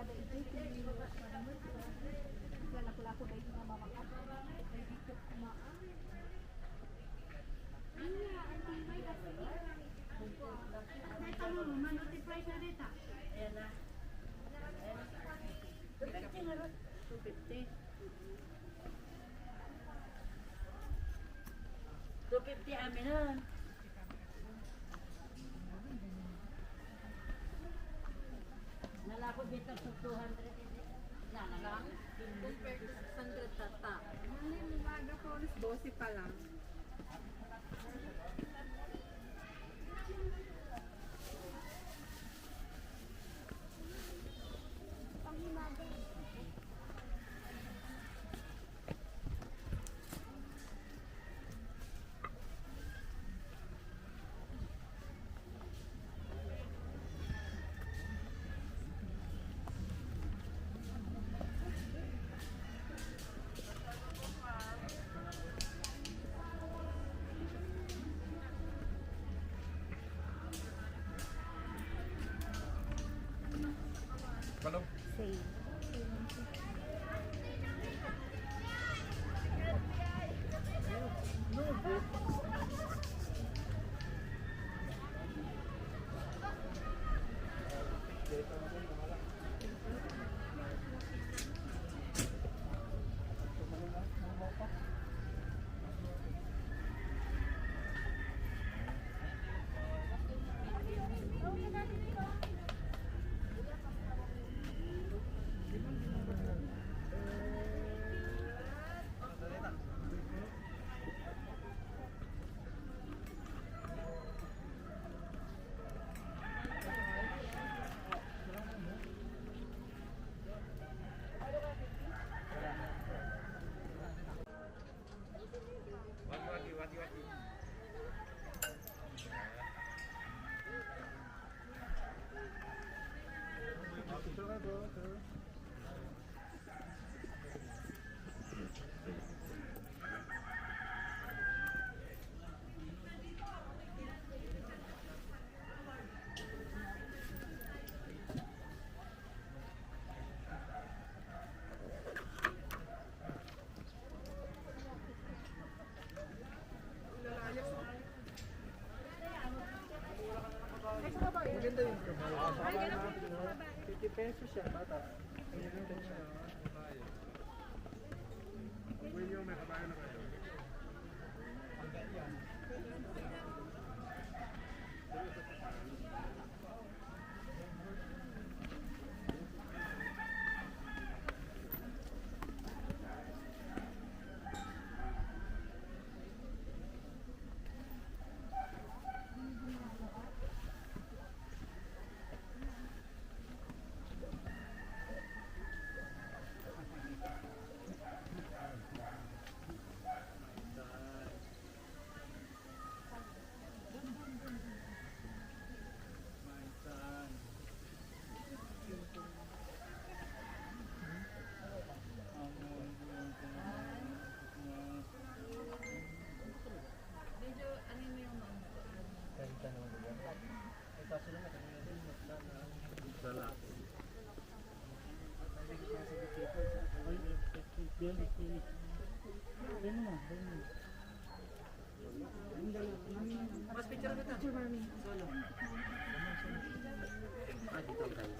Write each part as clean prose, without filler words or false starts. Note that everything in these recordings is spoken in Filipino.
kada ito lalak-lako dahil na mamakat. Dahil dito kumaan. Iya, ang tingay kasi. Ito mo, ma-notify sa data. Ayan na. 250 nga ron. 250. 250 amin nun. Nalakot dito sa 200. Na lang. Compared to 600 tata. Ngayon, umaga po, 12 pa lang. Panghimaga. Paano? Same. Wati. Maganda yung kamay. 50 pesos siya, bata. Pag will yung may kabayan na kayo. Mas picture kita. Solo. Dito tayo.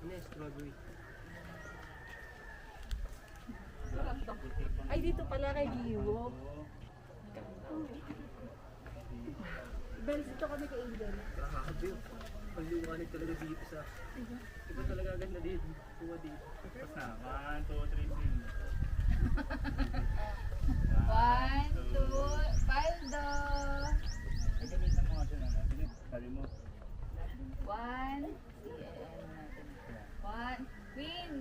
Ini strawberry. Ay, dito pala kay Giwo. Bells, ito kami kay Angel. Grabe. Ang liwanag talaga dito sa... Iba talaga ganda dito. Kuha dito. Tapos na. 1, 2, 3, sing. 1, 2, paldo. Ay, gamitan mo nga siya na. Sabi mo. 1, win.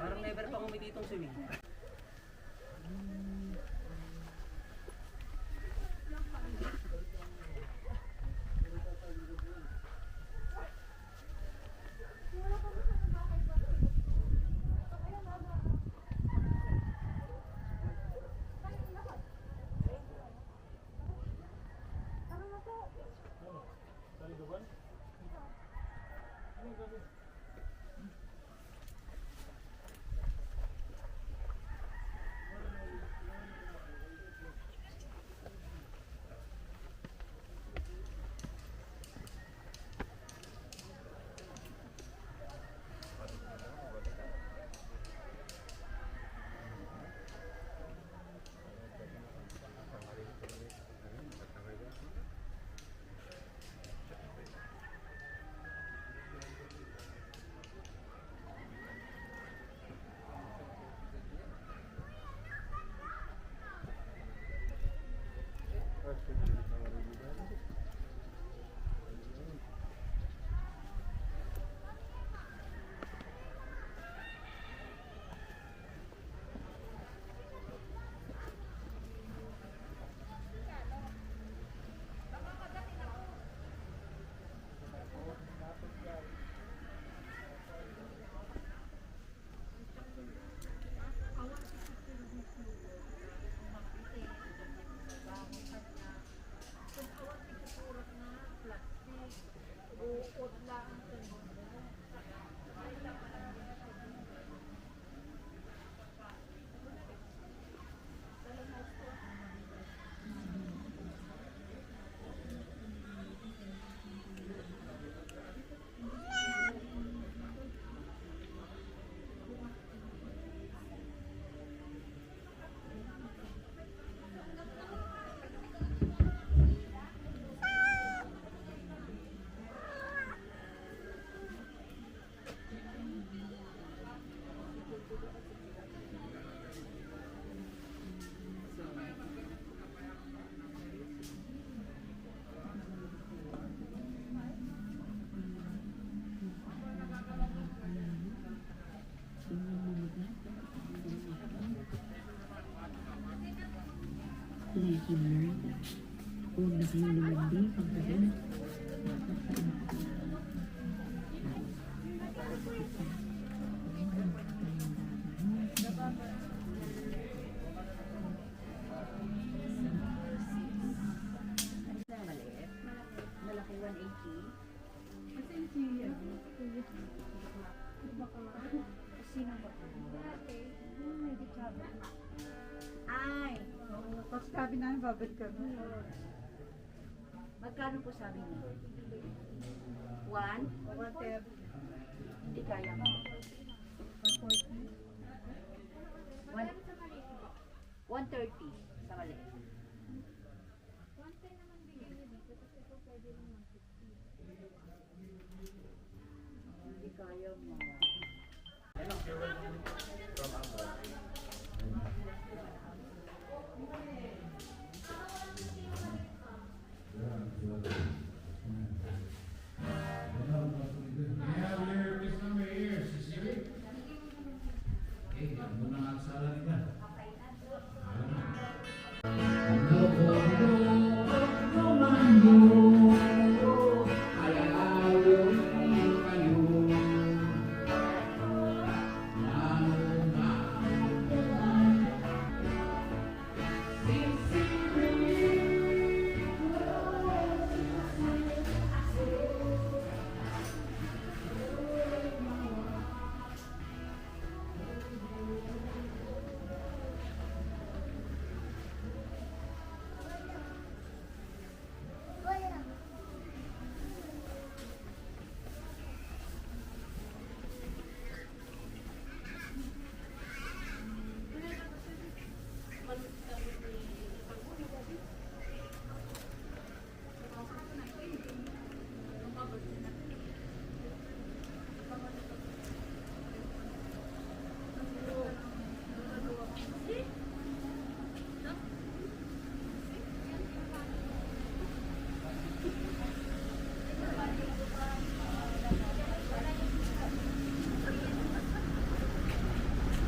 Parang never pa umiti itong swimming. Lesson learned. Huwag na kayong lumandi pagdating. Maliit. Malaki 180. Kasi si, Sino ba? medyo sabi. Ay! Tapos sabi namin, babalik kami. Magkano po sabi niyo? 1? Hindi kaya mo. 130 sa mali. Hindi kaya mo.